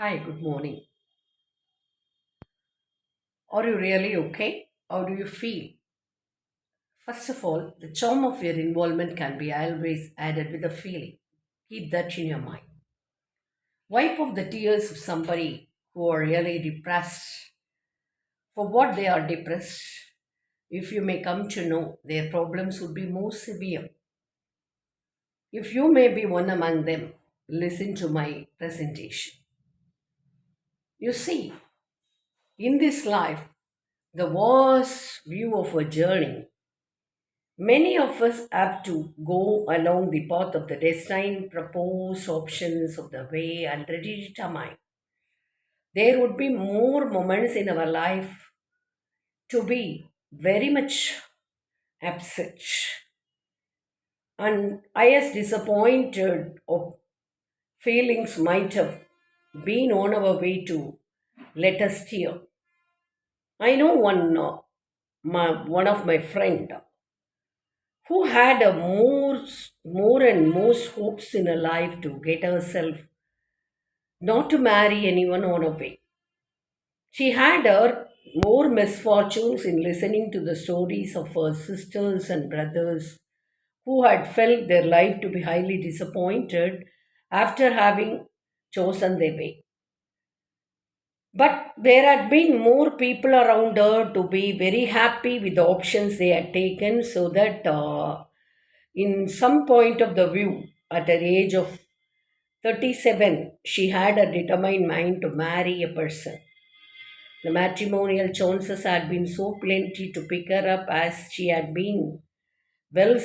Hi, good morning. Are you really okay? How do you feel? First of all, the charm of your involvement can be always added with a feeling. Keep that in your mind. Wipe off the tears of somebody who are really depressed for what they are depressed. If you may come to know, their problems would be more severe. If you may be one among them, listen to my presentation. You see, in this life, the vast view of a journey. Many of us have to go along the path of the destined proposed options of the way already determined. There would be more moments in our life to be very much upset and highest disappointed of feelings might have been on our way to let us steer. I know one of my friend who had a more and most hopes in her life to get herself not to marry anyone on her way. She had her more misfortunes in listening to the stories of her sisters and brothers who had felt their life to be highly disappointed after having chosen their way. But there had been more people around her to be very happy with the options they had taken, so that in some point of the view, at an age of 37, she had a determined mind to marry a person. The matrimonial chances had been so plenty to pick her up as she had been well,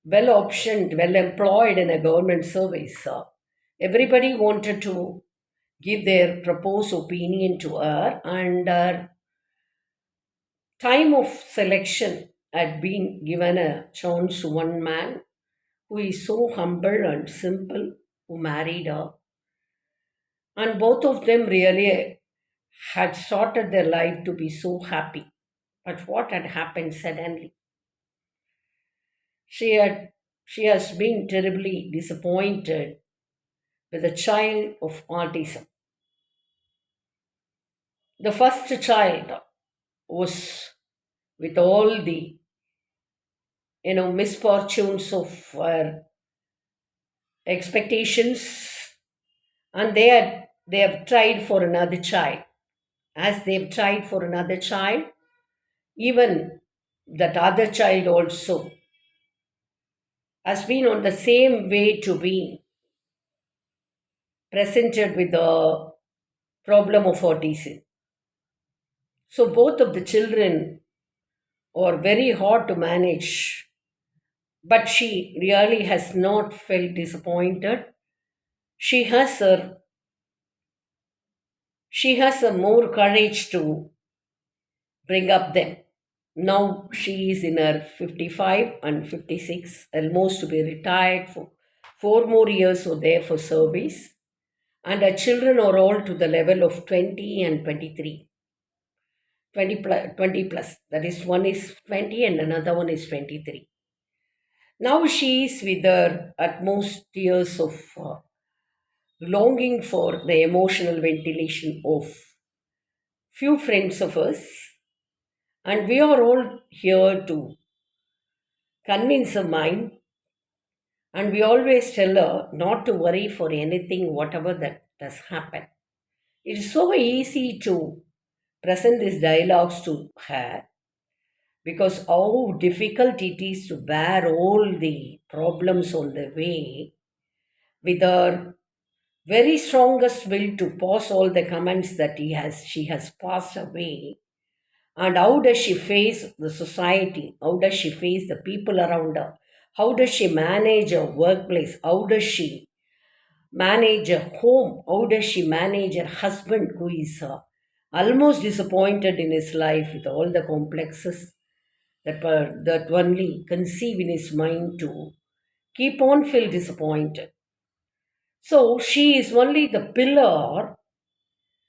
well optioned, well employed in a government service. Everybody wanted to give their proposed opinion to her, and her time of selection had been given a chance to one man who is so humble and simple, who married her. And both of them really had started their life to be so happy. But what had happened suddenly? She had she has been terribly disappointed with a child of autism. The first child was with all the misfortunes of her expectations, and they have tried for another child. As they've tried for another child, even that other child also has been on the same way to be presented with the problem of autism. So both of the children are very hard to manage, but she really has not felt disappointed. She has a she has a more courage to bring up them. Now she is in her 55 and 56, almost to be retired for 4 more years or there for service. And her children are all to the level of 20 and 23. 20 plus. That is, one is 20 and another one is 23. Now she is with her utmost tears of longing for the emotional ventilation of few friends of us. And we are all here to convince her mind, and we always tell her not to worry for anything, whatever that does happen. It is so easy to present these dialogues to her because how difficult it is to bear all the problems on the way with her very strongest will to pause all the comments that she has passed away. And how does she face the society? How does she face the people around her? How does she manage her workplace? How does she manage her home? How does she manage her husband who is almost disappointed in his life with all the complexes that only conceive in his mind to keep on feel disappointed. So she is only the pillar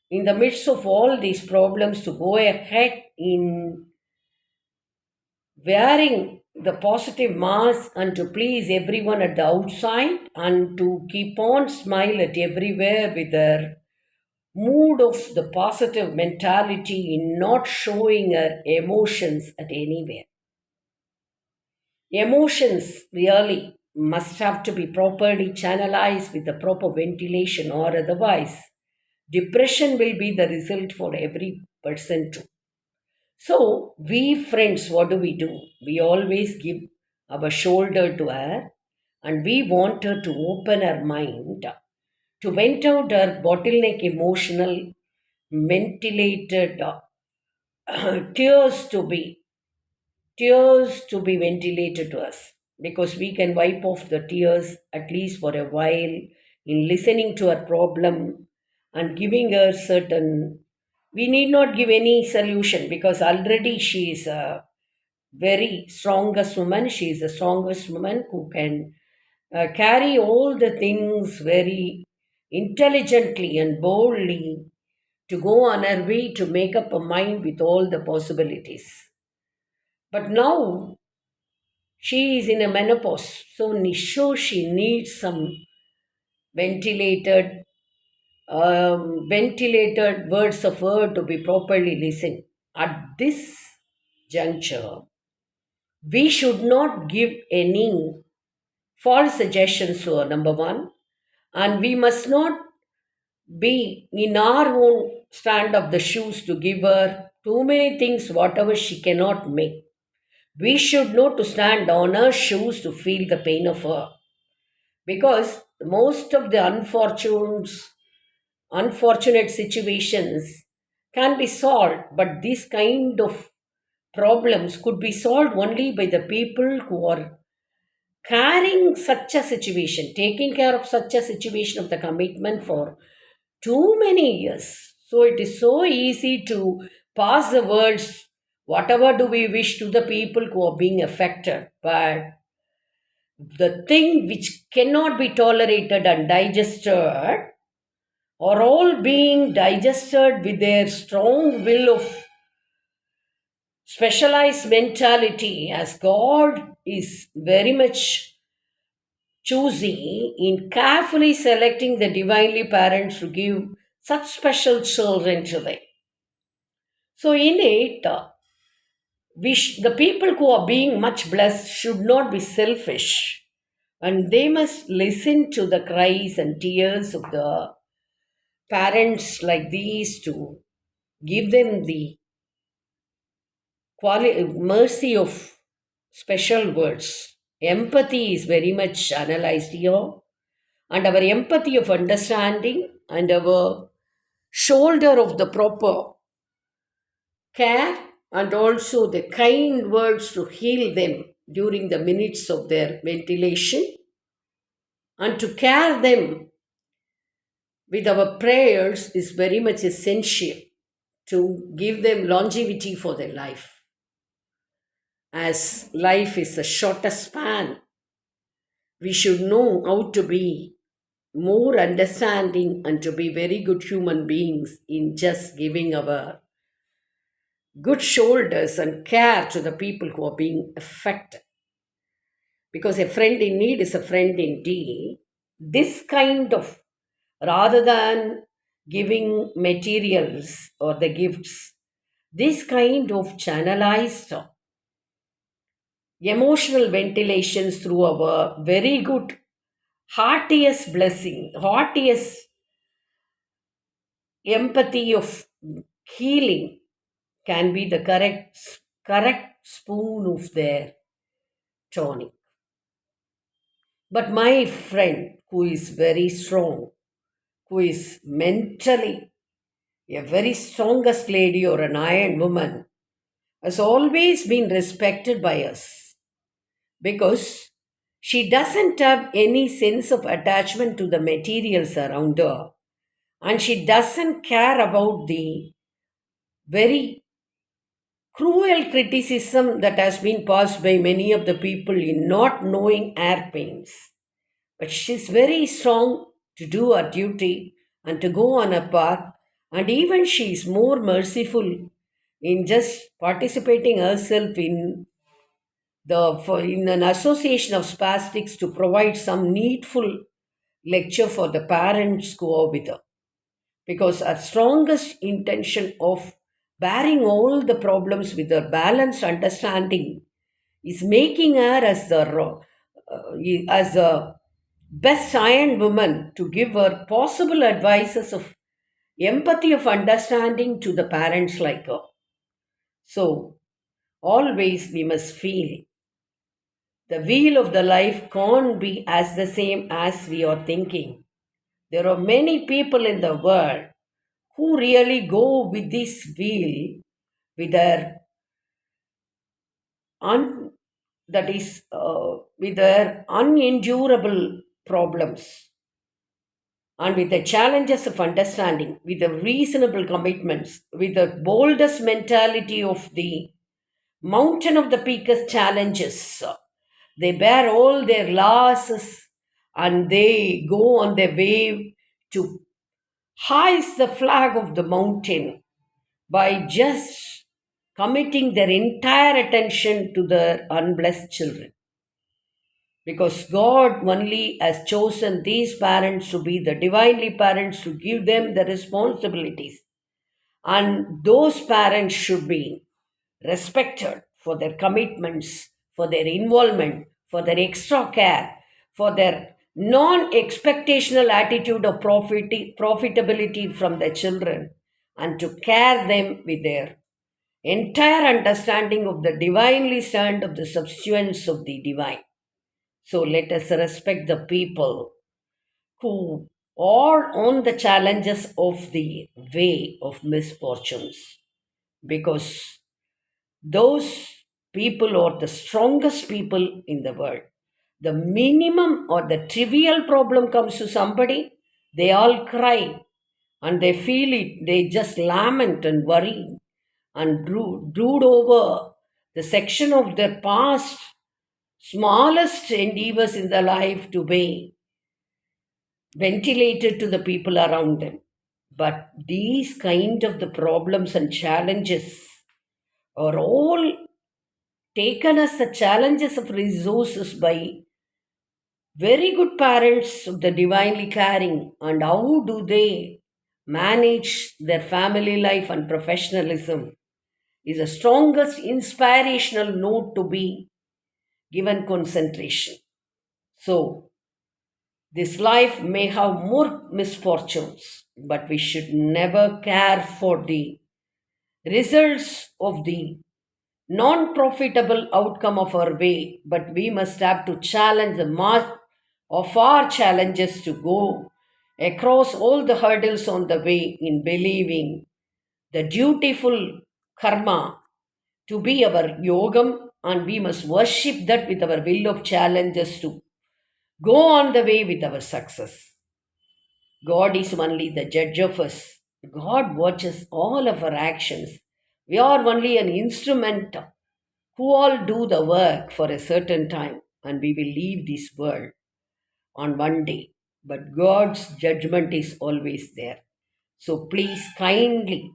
in the midst of all these problems to go ahead in wearing the positive mask and to please everyone at the outside and to keep on smile at everywhere with her mood of the positive mentality in not showing her emotions at anywhere. Emotions really must have to be properly channelized with the proper ventilation, or otherwise, depression will be the result for every person too. So, we friends, what do? We always give our shoulder to her, and we want her to open her mind to vent out her bottleneck emotional, ventilated tears to be tears to be ventilated to us, because we can wipe off the tears at least for a while in listening to her problem and giving her certain. We need not give any solution, because already she is a very strongest woman. She is the strongest woman who can carry all the things very intelligently and boldly to go on her way to make up a mind with all the possibilities. But now she is in a menopause, so she needs some ventilated, ventilated words of her to be properly listened. At this juncture, we should not give any false suggestions to her, number one, and we must not be in our own stand of the shoes to give her too many things, whatever she cannot make. We should know to stand on her shoes to feel the pain of her, because most of the unfortunate situations can be solved, but this kind of problems could be solved only by the people who are carrying such a situation, taking care of such a situation of the commitment for too many years. So it is so easy to pass the words, whatever do we wish to the people who are being affected. But the thing which cannot be tolerated and digested are all being digested with their strong will of specialized mentality, as God is very much choosy in carefully selecting the divinely parents to give such special children to them. So, in it, the people who are being much blessed should not be selfish, and they must listen to the cries and tears of the parents like these to give them the mercy of special words. Empathy is very much analyzed here, and our empathy of understanding and our shoulder of the proper care, and also the kind words to heal them during the minutes of their ventilation, and to care them with our prayers is very much essential to give them longevity for their life. As life is a shorter span, we should know how to be more understanding and to be very good human beings in just giving our good shoulders and care to the people who are being affected. Because a friend in need is a friend indeed. This kind of, rather than giving materials or the gifts, this kind of channelized emotional ventilations through our very good, heartiest blessing, heartiest empathy of healing can be the correct spoon of their tonic. But my friend who is very strong, who is mentally a very strongest lady or an iron woman, has always been respected by us, because she doesn't have any sense of attachment to the materials around her, and she doesn't care about the very cruel criticism that has been passed by many of the people in not knowing air pains. But she's very strong to do her duty and to go on her path, and even she is more merciful in just participating herself in in an association of spastics to provide some needful lecture for the parents who are with her. because our strongest intention of bearing all the problems with a balanced understanding is making her as the best iron woman to give her possible advices of empathy of understanding to the parents like her. So always we must feel the wheel of the life can't be as the same as we are thinking. There are many people in the world who really go with this wheel with their un, that is with their unendurable problems and with the challenges of understanding, with the reasonable commitments, with the boldest mentality of the mountain of the peakest challenges. They bear all their losses and they go on their way to hoist the flag of the mountain by just committing their entire attention to their unblessed children. Because God only has chosen these parents to be the divinely parents to give them the responsibilities. And those parents should be respected for their commitments, for their involvement, for their extra care, for their non expectational attitude of profitability from their children, and to care them with their entire understanding of the divinely stand of the substance of the divine. So let us respect the people who are on the challenges of the way of misfortunes, because those people are the strongest people in the world. The minimum or the trivial problem comes to somebody, they all cry and they feel it. They just lament and worry and brood over the section of their past smallest endeavors in their life to be ventilated to the people around them. But these kind of the problems and challenges are all taken as the challenges of resources by very good parents of the divinely caring, and how do they manage their family life and professionalism is the strongest inspirational note to be given concentration. So this life may have more misfortunes, but we should never care for the results of the non profitable outcome of our way, but we must have to challenge the mark of our challenges to go across all the hurdles on the way in believing the dutiful karma to be our yogam, and we must worship that with our will of challenges to go on the way with our success. God is only the judge of us. God watches all of our actions. We are only an instrument who all do the work for a certain time, and we will leave this world on one day. But God's judgment is always there. So please kindly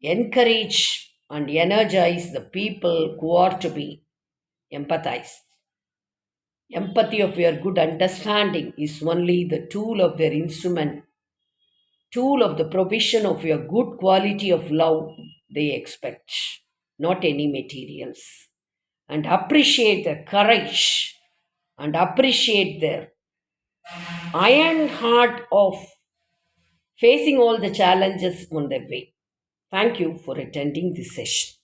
encourage and energize the people who are to be empathized. Empathy of your good understanding is only the tool of their instrument, tool of the provision of your good quality of love they expect, not any materials. And appreciate their courage and appreciate their iron heart of facing all the challenges on their way. Thank you for attending this session.